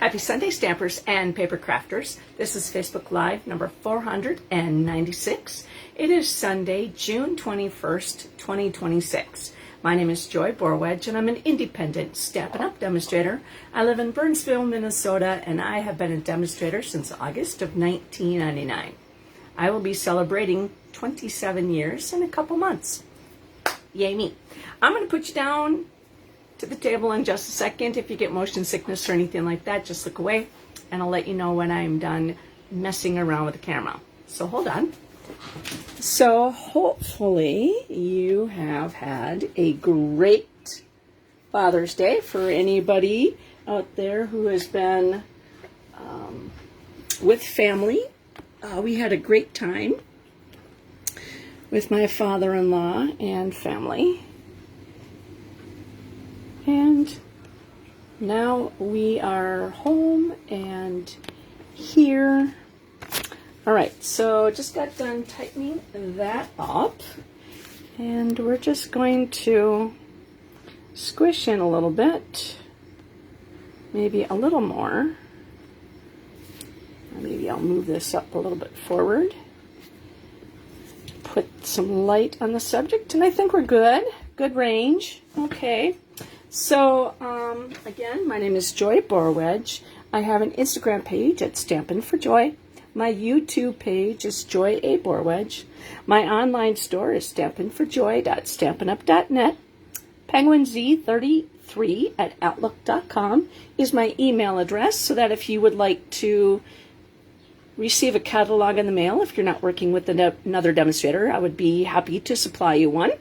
Happy Sunday, Stampers and Paper Crafters. This is Facebook Live number 496. It is Sunday, June 21st, 2026. My name is Joy Borwedge, and I'm an independent Stampin' Up! Demonstrator. I live in Burnsville, Minnesota, and I have been a demonstrator since August of 1999. I will be celebrating 27 years in a couple months. Yay me. I'm going to put you down to the table in just a second. If you get motion sickness or anything like that, just look away, and I'll let you know when I'm done messing around with the camera. So hold on. So hopefully you have had a great Father's Day. For anybody out there who has been with family, we had a great time with my father-in-law and family. And now we are home and here. All right, so just got done tightening that up, and we're just going to squish in a little bit, maybe a little more. Maybe I'll move this up a little bit forward, put some light on the subject, and I think we're good. Good range. Okay. So, again, my name is Joy Borwedge. I have an Instagram page at Stampin' for Joy. My YouTube page is Joy A. Borwedge. My online store is stampinforjoy.stampinup.net. PenguinZ33@outlook.com is my email address, so that if you would like to receive a catalog in the mail, if you're not working with another demonstrator, I would be happy to supply you one.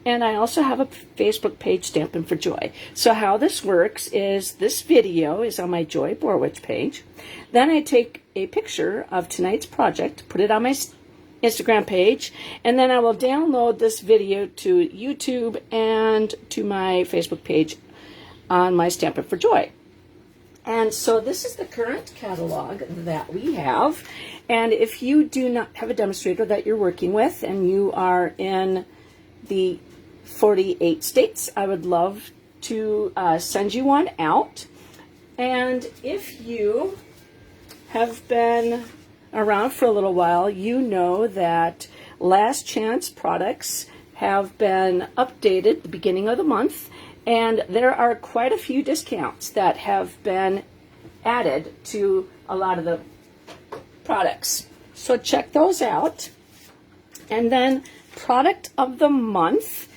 And I also have a Facebook page, Stampin' for Joy. So how this works is this video is on my Joy Borwedge page. Then I take a picture of tonight's project, put it on my Instagram page, and then I will download this video to YouTube and to my Facebook page on my Stampin' for Joy. And so this is the current catalog that we have. And if you do not have a demonstrator that you're working with and you are in the 48 states, I would love to send you one out. And if you have been around for a little while, you know that Last Chance products have been updated at the beginning of the month. And there are quite a few discounts that have been added to a lot of the products. So check those out. And then product of the month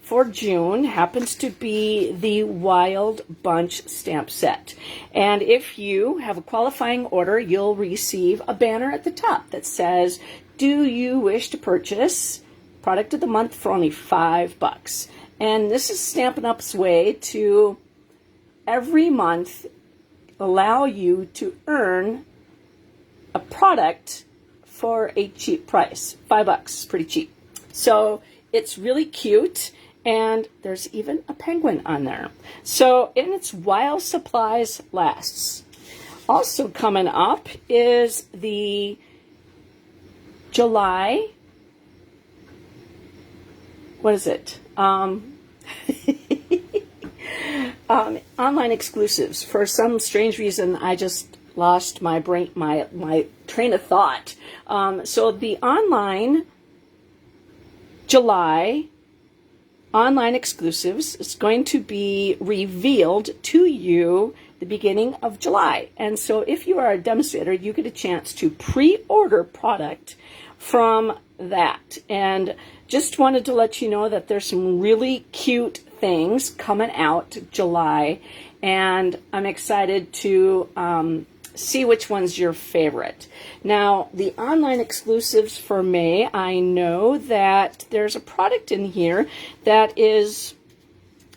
for June happens to be the Wild Bunch stamp set. And if you have a qualifying order, you'll receive a banner at the top that says, "Do you wish to purchase product of the month for only $5?" And this is Stampin' Up's way to every month allow you to earn a product for a cheap price. $5, pretty cheap. So it's really cute, and there's even a penguin on there. So, and it's while supplies lasts. Also coming up is the July, what is it? Online exclusives. For some strange reason, I just lost my brain, my train of thought. So the online July online exclusives is going to be revealed to you the beginning of July. And so if you are a demonstrator, you get a chance to pre-order product from that. And just wanted to let you know that there's some really cute things coming out July, and I'm excited to see which one's your favorite. Now, the online exclusives for May, I know that there's a product in here that is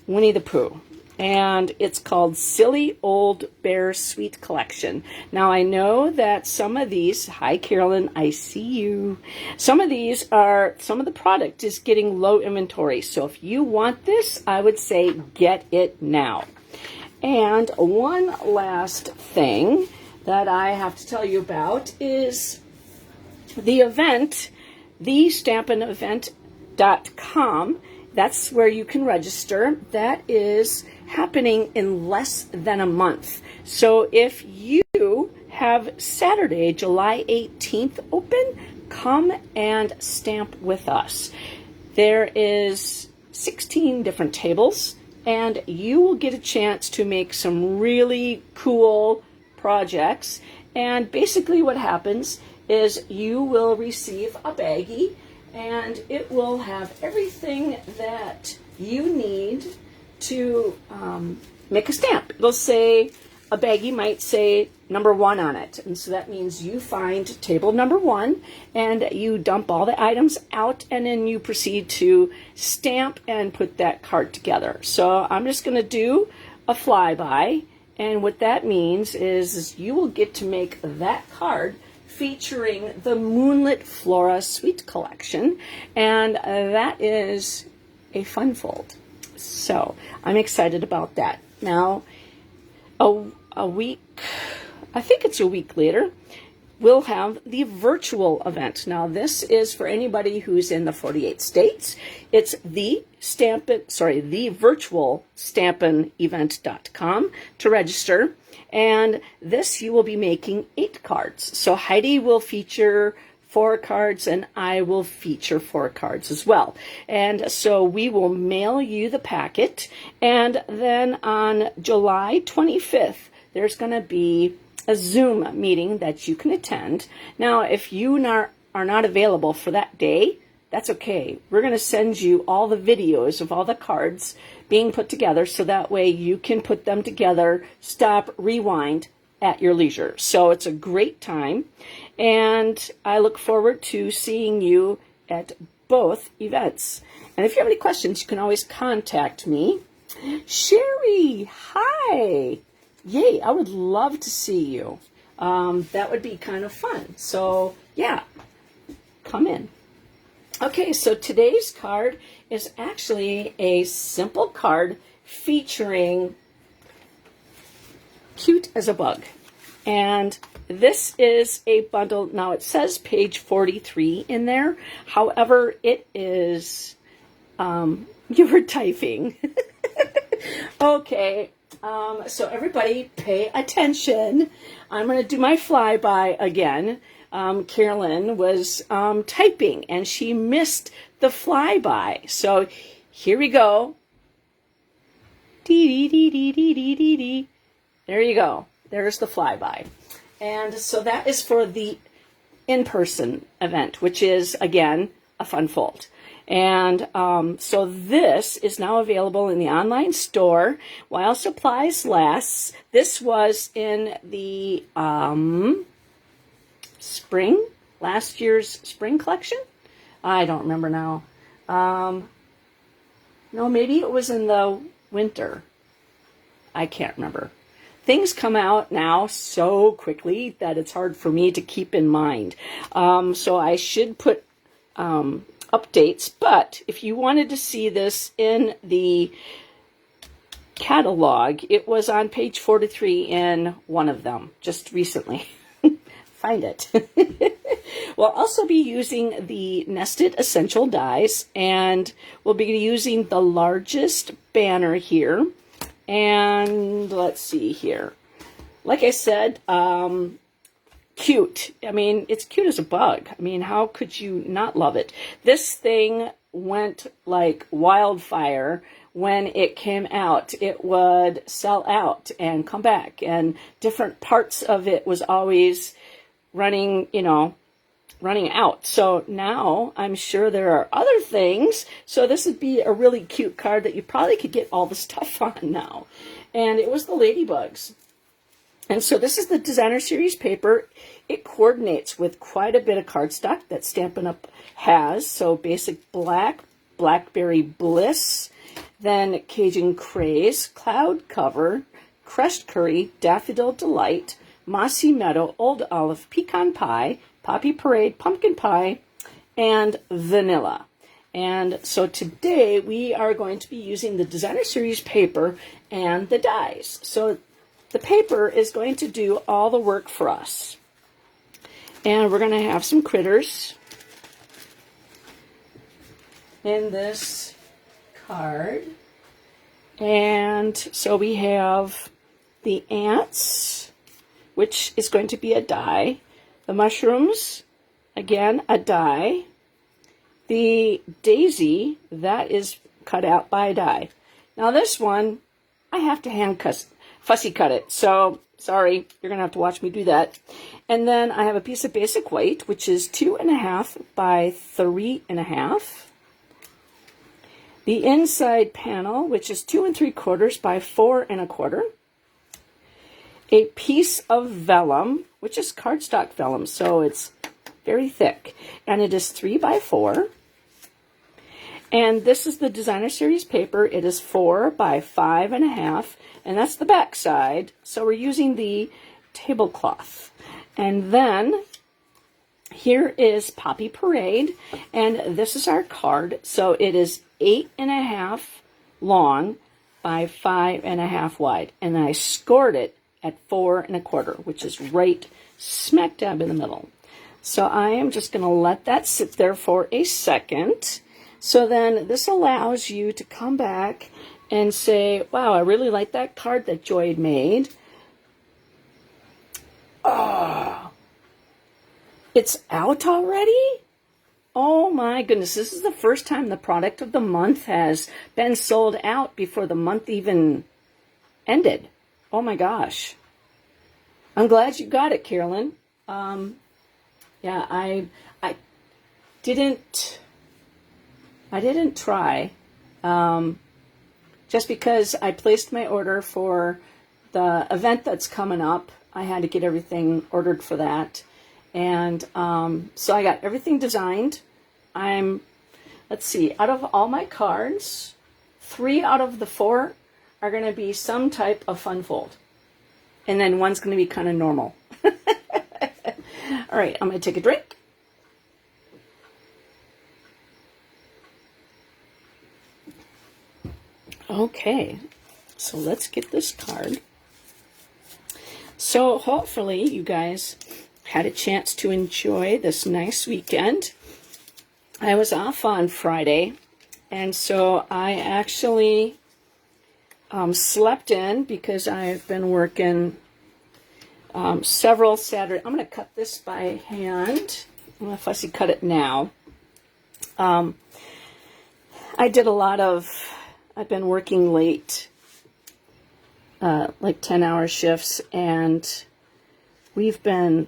Winnie the Pooh. And it's called Silly Old Bear Sweet Collection. Now, I know that some of these, hi Carolyn, I see you. Some of these are, some of the product is getting low inventory. So if you want this, I would say get it now. And one last thing that I have to tell you about is the event, thestampinevent.com that's where you can register. That is happening in less than a month. So if you have Saturday, July 18th open, come and stamp with us. There is 16 different tables, and you will get a chance to make some really cool projects. And basically what happens is you will receive a baggie, and it will have everything that you need to make a stamp. It'll say, a baggie might say number 1 on it. And so that means you find table number 1 and you dump all the items out, and then you proceed to stamp and put that card together. So I'm just going to do a flyby. And what that means is you will get to make that card featuring the Moonlit Flora Suite Collection, and that is a fun fold. So I'm excited about that. Now, a week, I think it's a week later, we'll have the virtual event. Now, this is for anybody who's in the 48 states. It's the virtual stampinevent.com to register. And this, you will be making 8 cards. So Heidi will feature 4 cards, and I will feature 4 cards as well. And so we will mail you the packet. And then on July 25th, there's going to be a Zoom meeting that you can attend. Now, if you are not available for that day, that's okay. We're going to send you all the videos of all the cards being put together, so that way you can put them together, stop, rewind at your leisure. So it's a great time, and I look forward to seeing you at both events. And if you have any questions, you can always contact me. Sherry, hi. Yay, I would love to see you. That would be kind of fun. So yeah, come in. Okay, so today's card is actually a simple card featuring Cute as a Bug. And this is a bundle. Now it says page 43 in there. However, it is, you were typing. Okay, so everybody pay attention. I'm going to do my flyby again. Carolyn was typing and she missed the flyby. So here we go. Dee, dee, dee, dee, dee, dee, dee. There you go. There's the flyby. And so that is for the in-person event, which is, again, a fun fold. And so this is now available in the online store while supplies last. This was in the spring, last year's spring collection. I don't remember now. No, maybe it was in the winter. I can't remember. Things come out now so quickly that it's hard for me to keep in mind. So I should put updates, but if you wanted to see this in the catalog, it was on page 43 in one of them, just recently. Find it. We'll also be using the Nested Essential Dies, and we'll be using the largest banner here. And let's see here. Like I said, cute. I mean, it's cute as a bug. I mean, how could you not love it? This thing went like wildfire when it came out. It would sell out and come back, and different parts of it was always running out. So now I'm sure there are other things. So this would be a really cute card that you probably could get all the stuff on now. And it was the Ladybugs. And so this is the Designer Series paper. It coordinates with quite a bit of cardstock that Stampin' Up! Has. So basic black, Blackberry Bliss, then Cajun Craze, Cloud Cover, Crushed Curry, Daffodil Delight, Mossy Meadow, Old Olive, Pecan Pie, Poppy Parade, Pumpkin Pie, and Vanilla. And so today we are going to be using the Designer Series paper and the dies. So the paper is going to do all the work for us. And we're going to have some critters in this card. And so we have the ants, which is going to be a die. The mushrooms, again, a die. The daisy, that is cut out by a die. Now this one, I have to fussy cut it. So, sorry, you're going to have to watch me do that. And then I have a piece of basic white, which is 2.5 by 3.5. The inside panel, which is 2 3/4 by 4 1/4. A piece of vellum, which is cardstock vellum, so it's very thick, and it is 3 by 4. And this is the Designer Series paper. It is 4 by 5.5, and that's the back side. So we're using the tablecloth. And then here is Poppy Parade, and this is our card. So it is 8.5 long by 5.5 wide, and I scored it at 4 1/4, which is right smack dab in the middle. So I am just going to let that sit there for a second. So then this allows you to come back and say, wow, I really like that card that Joy had made. Oh, it's out already? Oh my goodness, this is the first time the product of the month has been sold out before the month even ended. Oh my gosh. I'm glad you got it, Carolyn. Yeah, I didn't try, just because I placed my order for the event that's coming up. I had to get everything ordered for that. And so I got everything designed. Let's see, out of all my cards, 3 out of the 4 are going to be some type of fun fold. And then one's going to be kind of normal. All right, I'm going to take a drink. Okay, so let's get this card. So hopefully you guys had a chance to enjoy this nice weekend. I was off on Friday, and so I actually slept in because I've been working several Saturday. I'm going to cut this by hand. I'm going to fussy cut it now. I've been working late, like 10-hour shifts, and we've been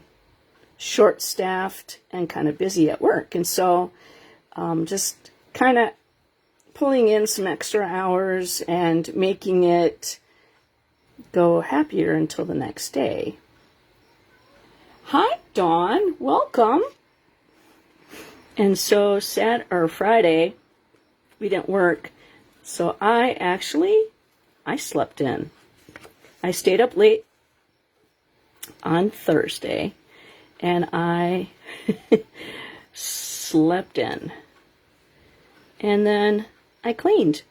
short-staffed and kind of busy at work. And so just kind of pulling in some extra hours and making it go happier until the next day. Hi, Dawn. Welcome. And so Friday, we didn't work. So I slept in. I stayed up late on Thursday, and I slept in. And then I cleaned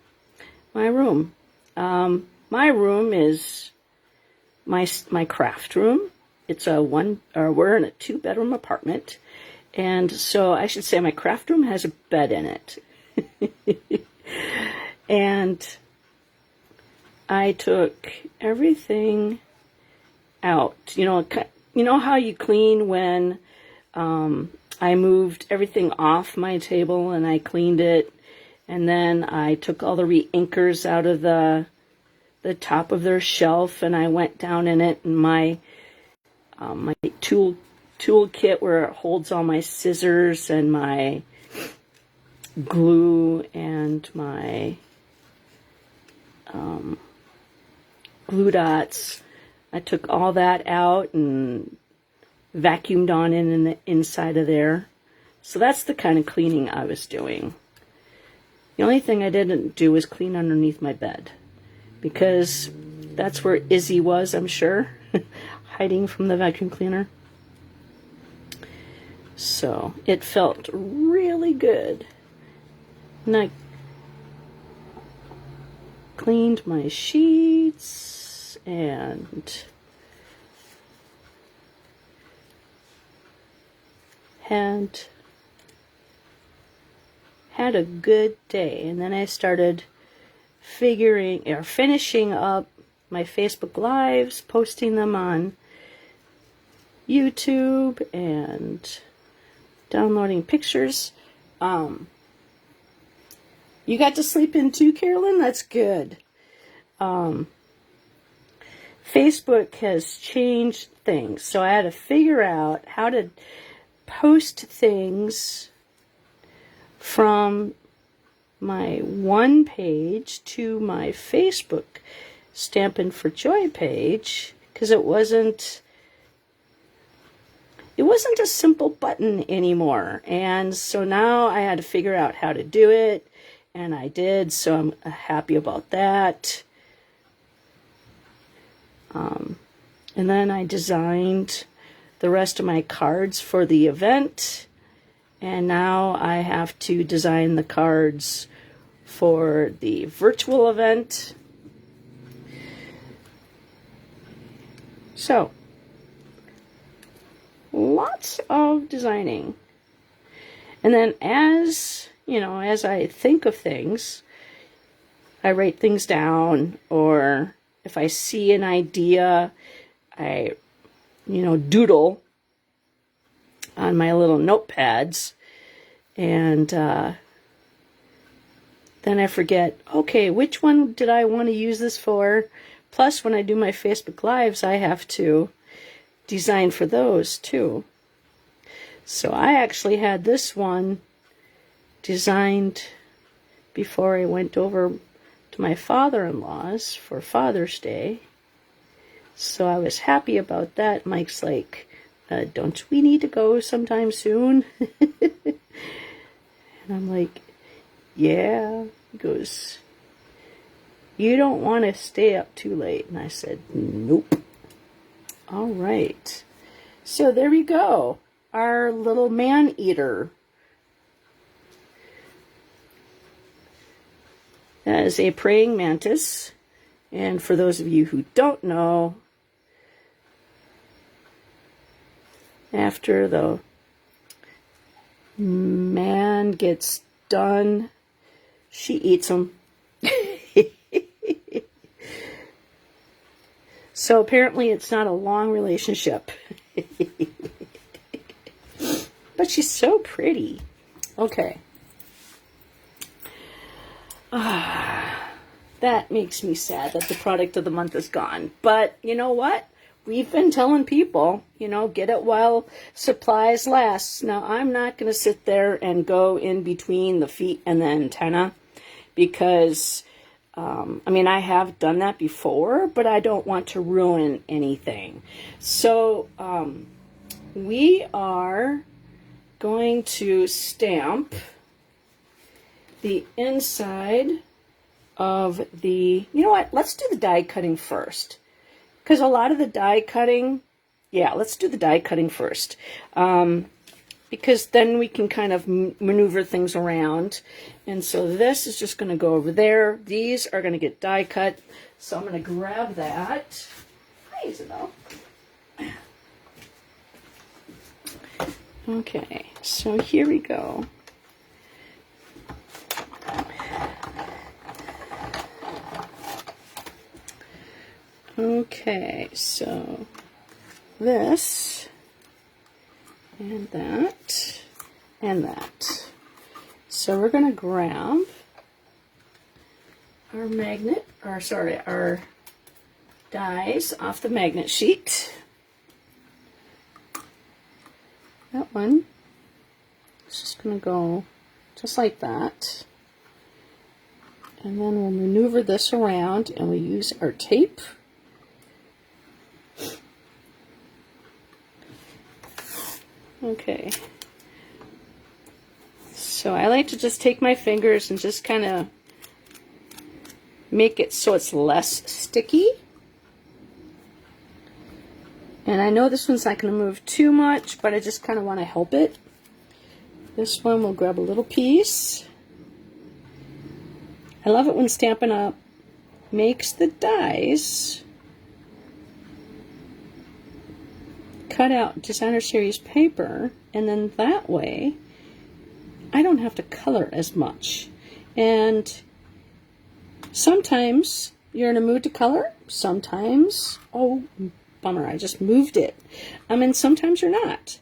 my room. My room is my craft room. We're in a 2-bedroom apartment. And so I should say my craft room has a bed in it. And I took everything out. You know how you clean when I moved everything off my table and I cleaned it, and then I took all the re-inkers out of the top of their shelf, and I went down in it, and my tool kit where it holds all my scissors and my glue and my glue dots. I took all that out and vacuumed on in the inside of there. So that's the kind of cleaning I was doing. The only thing I didn't do was clean underneath my bed, because that's where Izzy was, I'm sure, hiding from the vacuum cleaner. So it felt really good. And I cleaned my sheets and had a good day. And then I started finishing up my Facebook Lives, posting them on YouTube, and downloading pictures. You got to sleep in too, Carolyn? That's good. Facebook has changed things, so I had to figure out how to post things from my one page to my Facebook Stampin' for Joy page, because it wasn't a simple button anymore. And so now I had to figure out how to do it, and I did, so I'm happy about that. And then I designed the rest of my cards for the event, and now I have to design the cards for the virtual event. So, lots of designing. And then as I think of things, I write things down, or if I see an idea, I, doodle on my little notepads, and then I forget, okay, which one did I want to use this for? Plus, when I do my Facebook Lives, I have to design for those too. So I actually had this one designed before I went over to my father-in-law's for Father's Day. So I was happy about that. Mike's like, don't we need to go sometime soon? And I'm like, yeah. He goes, you don't want to stay up too late. And I said, nope. All right. So there we go. Our little man-eater. That is a praying mantis. And for those of you who don't know, after the man gets done, she eats them. So apparently it's not a long relationship. But she's so pretty. Okay. That makes me sad that the product of the month is gone. But you know what? We've been telling people, get it while supplies last. Now, I'm not going to sit there and go in between the feet and the antenna, because, I have done that before, but I don't want to ruin anything. So, we are going to stamp the inside of the, let's do the die cutting first. Because a lot of the die cutting, let's do the die cutting first. Because then we can kind of maneuver things around. And so this is just going to go over there. These are going to get die cut. So I'm going to grab that. Hi, Isabel. Okay, so here we go. Okay, so this, and that, and that. So we're going to grab our our dies off the magnet sheet. That one is just going to go just like that. And then we'll maneuver this around, and we use our tape. Okay, so I like to just take my fingers and just kind of make it so it's less sticky. And I know this one's not going to move too much, but I just kind of want to help it. This one, we'll grab a little piece. I love it when Stampin' Up! Makes the dies cut out designer series paper, and then that way I don't have to color as much. And Sometimes you're in a mood to color. Sometimes, oh, bummer, I just moved it. And sometimes you're not.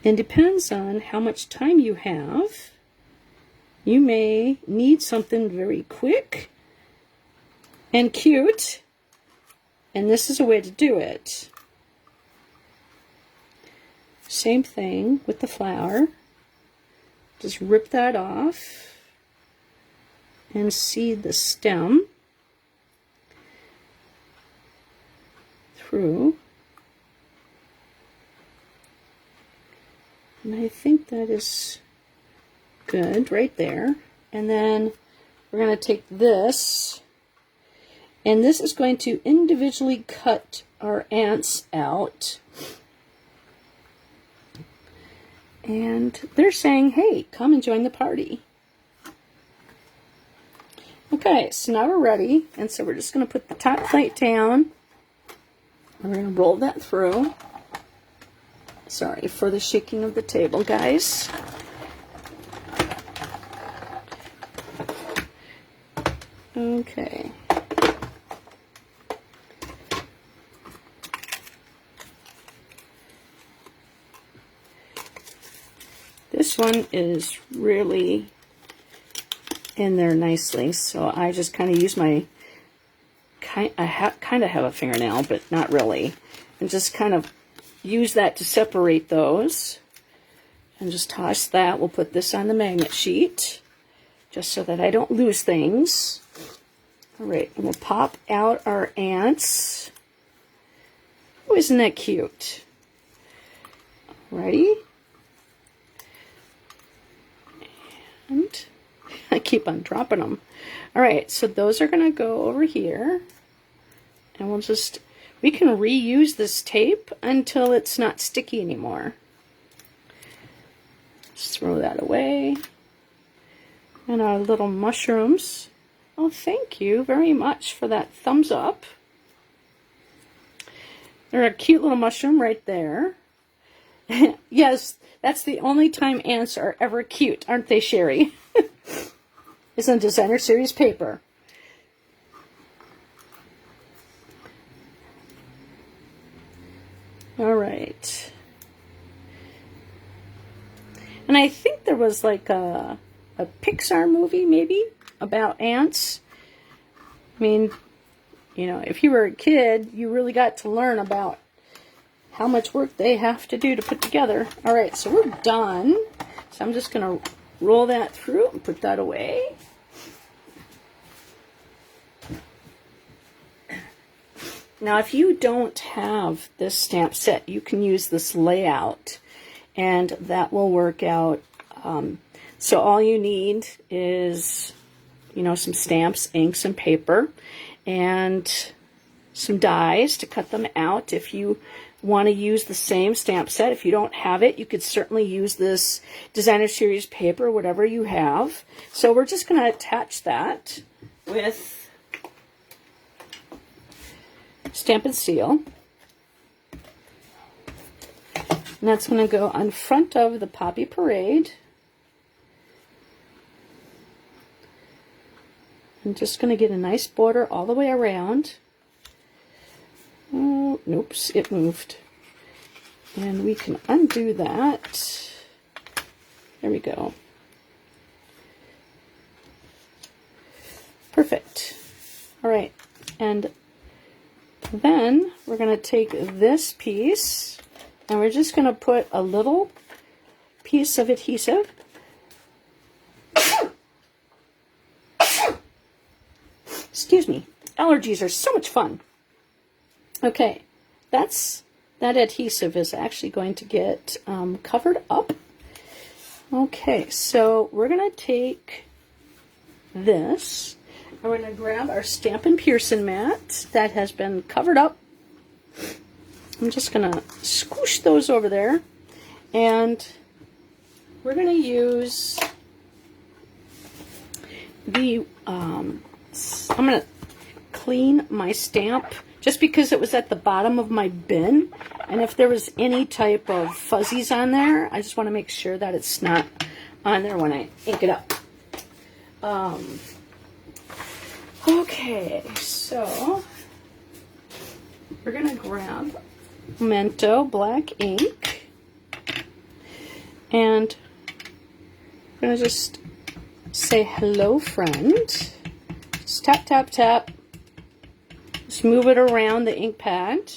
It depends on how much time you have. You may need something very quick and cute, and this is a way to do it. Same thing with the flower. Just rip that off and seed the stem through. And I think that is good right there. And then we're going to take this, and this is going to individually cut our ants out. And they're saying, hey, come and join the party. Okay, so now we're ready. And so we're just going to put the top plate down. We're going to roll that through. Sorry for the shaking of the table, guys. Okay. This one is really in there nicely, so I just kind of use my, kind of have a fingernail, but not really, and just kind of use that to separate those, and just toss that. We'll put this on the magnet sheet, just so that I don't lose things. All right, and we'll pop out our ants. Oh, isn't that cute? Ready? And I keep on dropping them. All right, so those are going to go over here. And we can reuse this tape until it's not sticky anymore. Just throw that away. And our little mushrooms. Oh, thank you very much for that thumbs up. They're a cute little mushroom right there. Yes, that's the only time ants are ever cute, aren't they, Sherry? It's on Designer Series paper. All right. And I think there was like a Pixar movie, maybe, about ants. I mean, you know, if you were a kid, you really got to learn about how much work they have to do to put together. All right, so we're done. So I'm just going to roll that through and put that away. Now, if you don't have this stamp set, you can use this layout, and that will work out. So all you need is, you know, some stamps, inks, and paper, and some dies to cut them out. If you want to use the same stamp set, if you don't have it, you could certainly use this Designer Series paper, whatever you have. So we're just going to attach that with Stamp and Seal. And that's going to go on front of the Poppy Parade. I'm just going to get a nice border all the way around. Oh, nope, it moved. And we can undo that. There we go. Perfect. All right, and then we're going to take this piece and we're just going to put a little piece of adhesive. Excuse me, allergies are so much fun. Okay, that adhesive is actually going to get covered up. Okay, so we're going to take this and we're going to grab our Stampin' Pearson mat that has been covered up. I'm just going to squish those over there, and we're going to use the, I'm going to clean my stamp just because it was at the bottom of my bin, and if there was any type of fuzzies on there, I just want to make sure that it's not on there when I ink it up. Okay, so we're going to grab Mento black ink, and we're going to just say hello friend. Just tap, tap, tap. Just move it around the ink pad,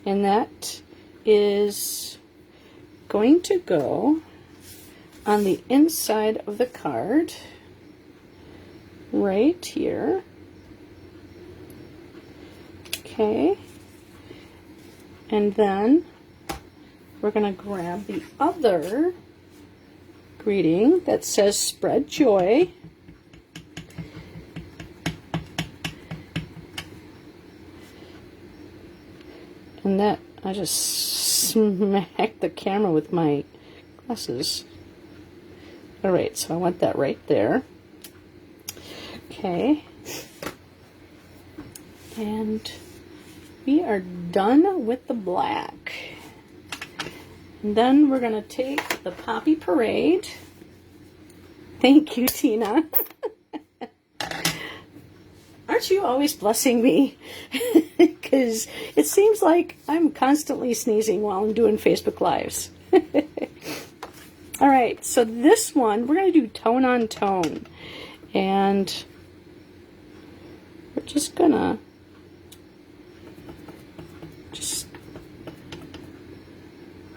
and that is going to go on the inside of the card right here. Okay, and then we're going to grab the other greeting that says spread joy, and that I just smacked the camera with my glasses. All right, so I want that right there. Okay, and we are done with the black. And then we're going to take the Poppy Parade. Thank you, Tina. Aren't you always blessing me? Because it seems like I'm constantly sneezing while I'm doing Facebook Lives. All right, so this one, we're going to do tone on tone. And we're just going to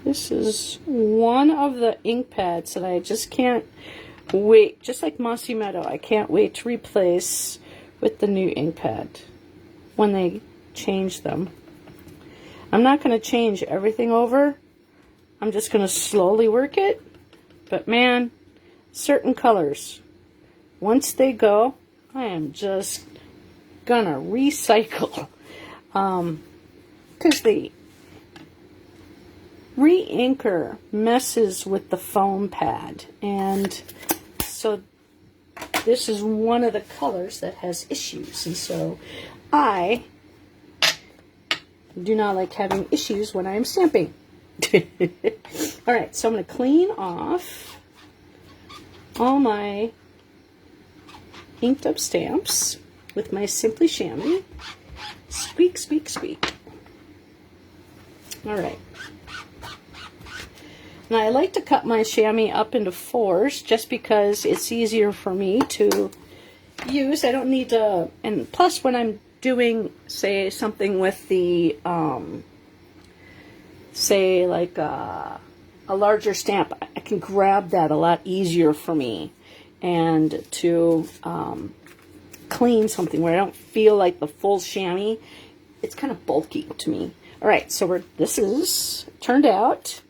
this is one of the ink pads that I just can't wait, just like Mossy Meadow, I can't wait to replace with the new ink pad when they change them. I'm not going to change everything over. I'm just going to slowly work it. But man, certain colors, once they go, I am just going to recycle. Because the re-inker messes with the foam pad, and so this is one of the colors that has issues, and so I do not like having issues when I'm stamping. Alright, so I'm going to clean off all my inked up stamps with my Simply Chamois. Squeak, squeak, squeak. Alright. Now I like to cut my chamois up into 4s just because it's easier for me to use. I don't need to, and plus when I'm doing, say, something with the, say like a larger stamp, I can grab that a lot easier for me, and to clean something where I don't feel like the full chamois, it's kind of bulky to me. All right, so this is turned out.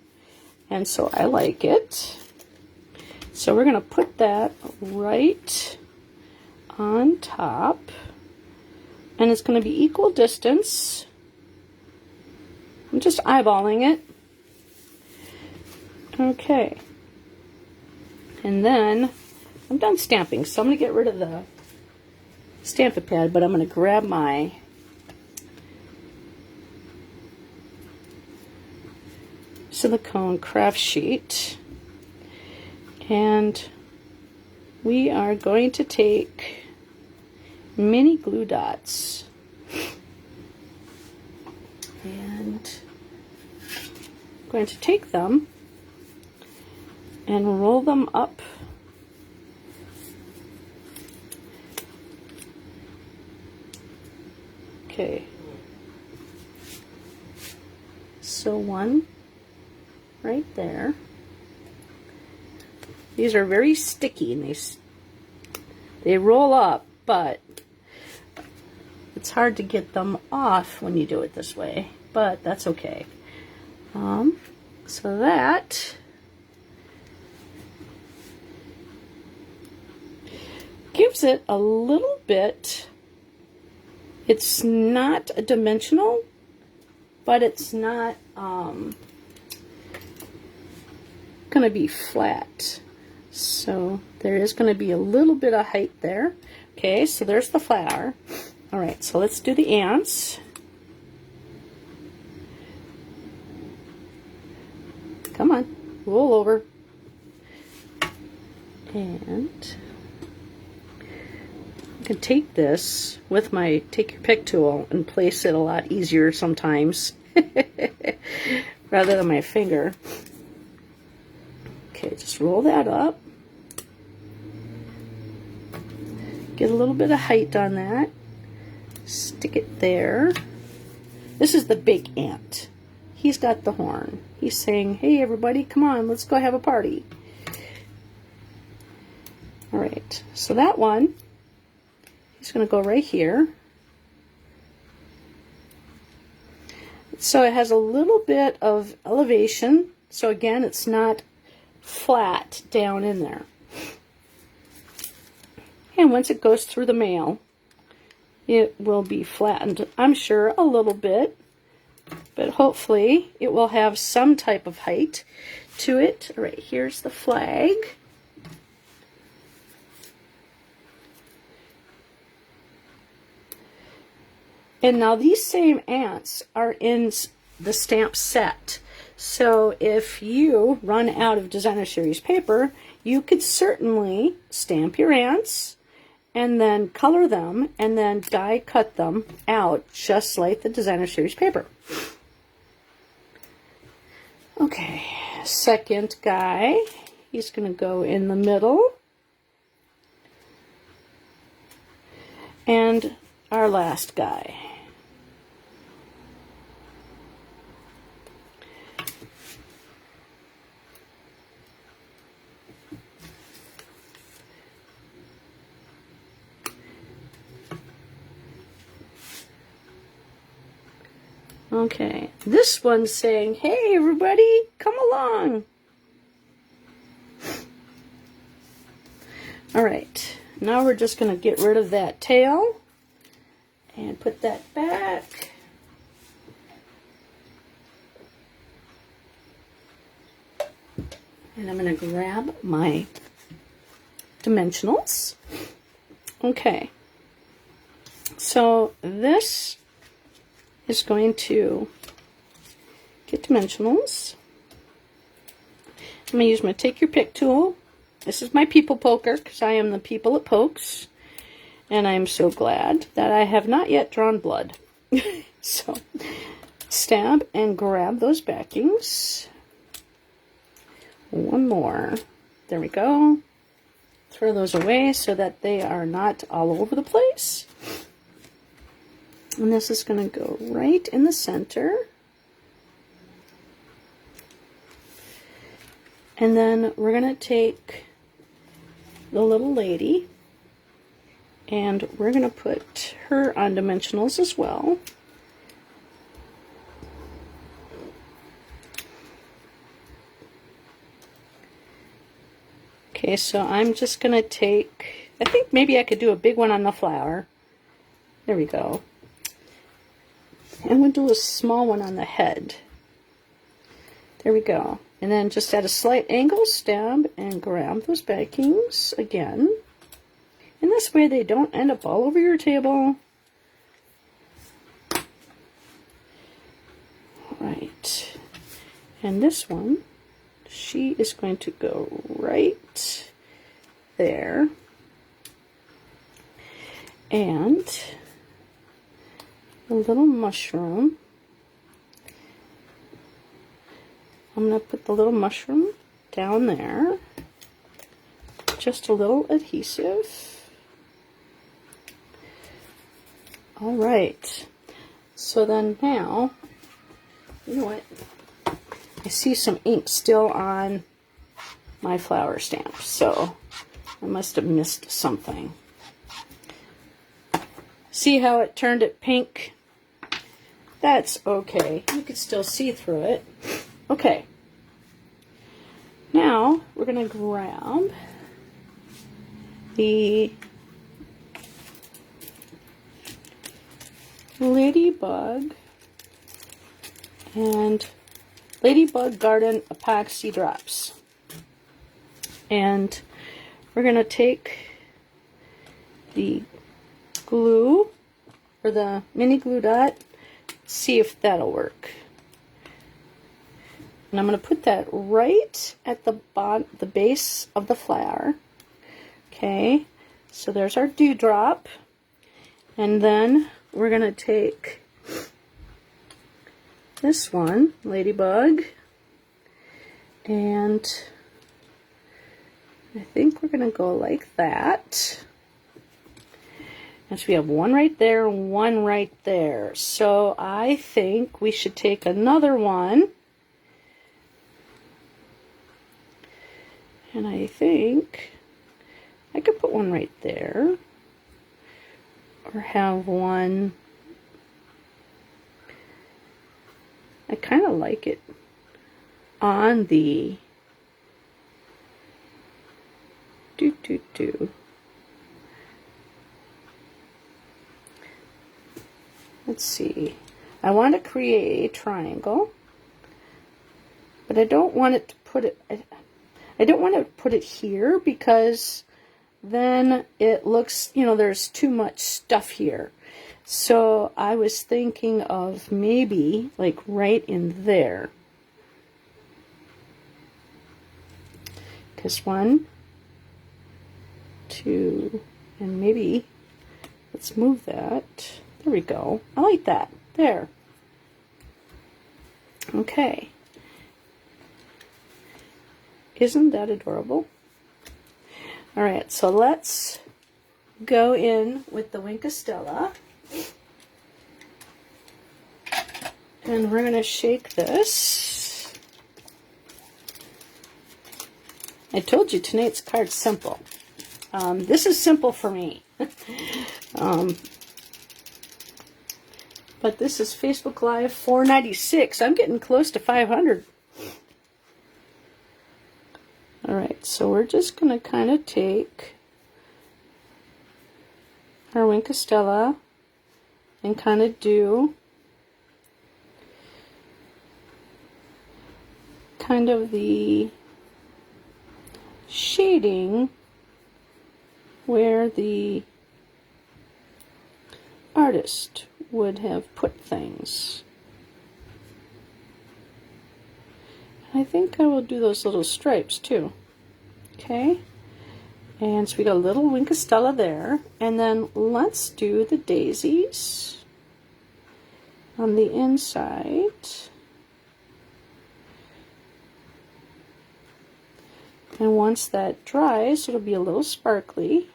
And so I like it. So we're going to put that right on top. And it's going to be equal distance. I'm just eyeballing it. Okay. And then I'm done stamping. So I'm going to get rid of the Stamp-A pad, but I'm going to grab my silicone craft sheet, and we are going to take mini glue dots and I'm going to take them and roll them up okay, so one right there. These are very sticky and they roll up, but it's hard to get them off when you do it this way, but that's okay. So that gives it a little bit, it's not a dimensional, but it's not going to be flat. So there is going to be a little bit of height there. Okay, so there's the flower. All right, so let's do the ants. Come on, roll over. And can take this with my take your pick tool and place it a lot easier sometimes rather than my finger. Okay, just roll that up. Get a little bit of height on that. Stick it there. This is the big ant. He's got the horn. He's saying, hey everybody, come on, let's go have a party. Alright, so that one, he's going to go right here. So it has a little bit of elevation. So again, it's not flat down in there. And once it goes through the mail, it will be flattened, I'm sure, a little bit. But hopefully it will have some type of height to it. All right, here's the flag. And now these same ants are in the stamp set. So if you run out of Designer Series paper, you could certainly stamp your ants and then color them and then die cut them out just like the Designer Series paper. Okay, second guy, he's going to go in the middle. And our last guy. Okay, this one's saying, hey everybody, come along. Alright, now we're just going to get rid of that tail and put that back. And I'm going to grab my dimensionals. Okay, so this is going to get dimensionals. I'm going to use my Take Your Pick tool. This is my people poker because I am the people at Pokes. And I am so glad that I have not yet drawn blood. So, stab and grab those backings. One more. There we go. Throw those away so that they are not all over the place. And this is going to go right in the center. And then we're going to take the little lady and we're going to put her on dimensionals as well. Okay, so I'm just going to take, I think maybe I could do a big one on the flower. There we go. And we'll do a small one on the head. There we go. And then just at a slight angle, stab and grab those backings again. And this way they don't end up all over your table. Right. And this one, she is going to go right there. And a little mushroom. I'm going to put the little mushroom down there. Just a little adhesive. All right. So then now, you know what? I see some ink still on my flower stamp, so I must have missed something. See how it turned it pink? That's okay. You can still see through it. Okay. Now we're going to grab the Ladybug and Ladybug Garden epoxy drops. And we're going to take the glue or the mini glue dot, see if that'll work. And I'm going to put that right at the base of the flower. Okay, So there's our dewdrop. And then we're going to take this one, Ladybug, and I think we're going to go like that. And so we have one right there, one right there. So I think we should take another one. And I think I could put one right there. Or have one. I kind of like it on the Let's see. I want to create a triangle, but I don't want it to put it. I don't want to put it here because then it looks, you know, there's too much stuff here. So I was thinking of maybe like right in there. Because 1, 2, and maybe let's move that. There we go. I like that. There. Okay. Isn't that adorable? All right, so let's go in with the Wink of Stella. And we're going to shake this. I told you tonight's card's simple. This is simple for me. But this is Facebook Live 496. I'm getting close to 500. All right, so we're just going to kind of take our Wink of Stella and kind of do kind of the shading where the artist would have put things. I think I will do those little stripes too. Okay, and so we got a little Wink of Stella there, and then let's do the daisies on the inside. And once that dries, it'll be a little sparkly.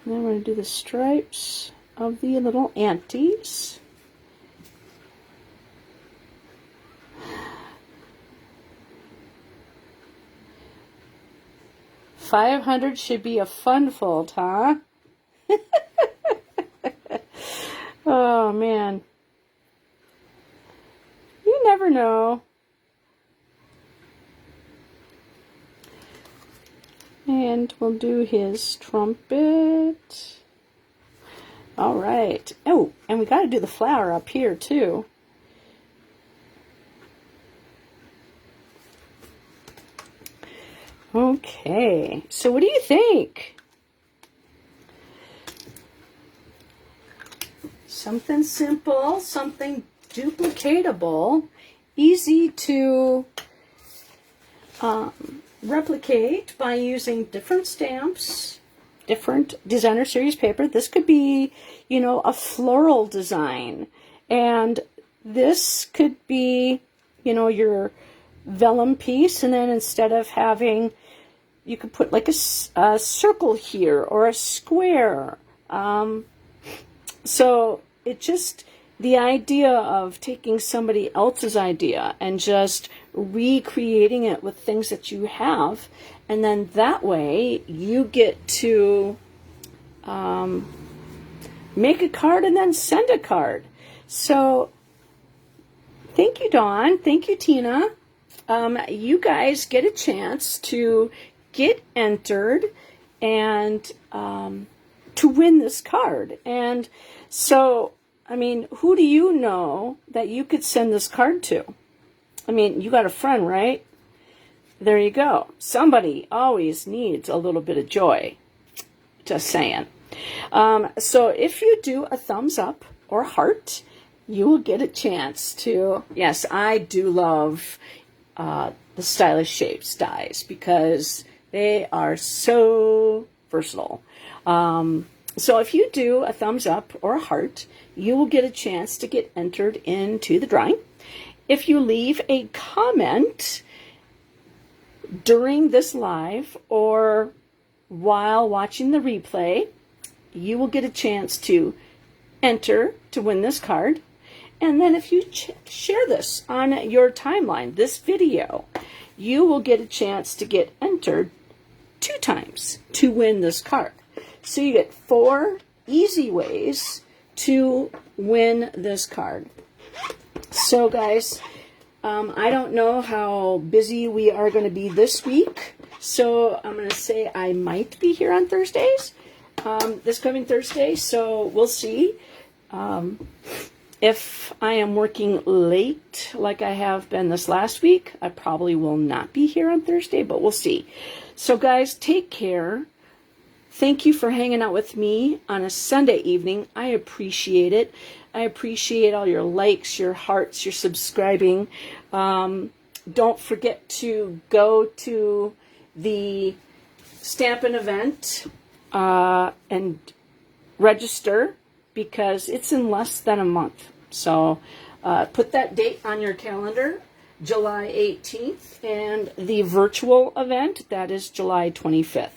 And then we're going to do the stripes of the little anties. $500 should be a fun fold, huh? Oh, man. You never know. And we'll do his trumpet. All right. Oh, and we got to do the flower up here, too. Okay, so what do you think? Something simple, something duplicatable, easy to replicate by using different stamps, different designer series paper. This could be, you know, a floral design, and this could be, you know, your vellum piece, and then instead of having, you could put like a circle here or a square. So it just, the idea of taking somebody else's idea and just recreating it with things that you have, and then that way you get to make a card and then send a card. So thank you, Dawn. Thank you, Tina. You guys get a chance to get entered and to win this card. And so, I mean, who do you know that you could send this card to? I mean, you got a friend, right? There you go. Somebody always needs a little bit of joy. Just saying. So if you do a thumbs up or heart, you will get a chance to, yes, I do love the Stylish Shapes dies because they are so versatile. So if you do a thumbs up or a heart, you will get a chance to get entered into the drawing. If you leave a comment during this live or while watching the replay, you will get a chance to enter to win this card. And then if you share this on your timeline, this video, you will get a chance to get entered 2 times to win this card. So you get 4 easy ways to win this card. So guys, I don't know how busy we are going to be this week. So I'm going to say I might be here on Thursdays, this coming Thursday. So we'll see. If I am working late like I have been this last week, I probably will not be here on Thursday, but we'll see. So guys, take care. Thank you for hanging out with me on a Sunday evening. I appreciate it. I appreciate all your likes, your hearts, your subscribing. Don't forget to go to the Stampin' event and register because it's in less than a month. So put that date on your calendar, July 18th, and the virtual event, that is July 25th.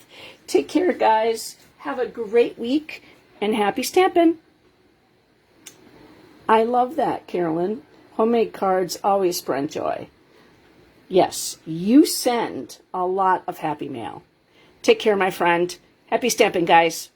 Take care, guys. Have a great week, and happy stamping. I love that, Carolyn. Homemade cards always spread joy. Yes, you send a lot of happy mail. Take care, my friend. Happy stamping, guys.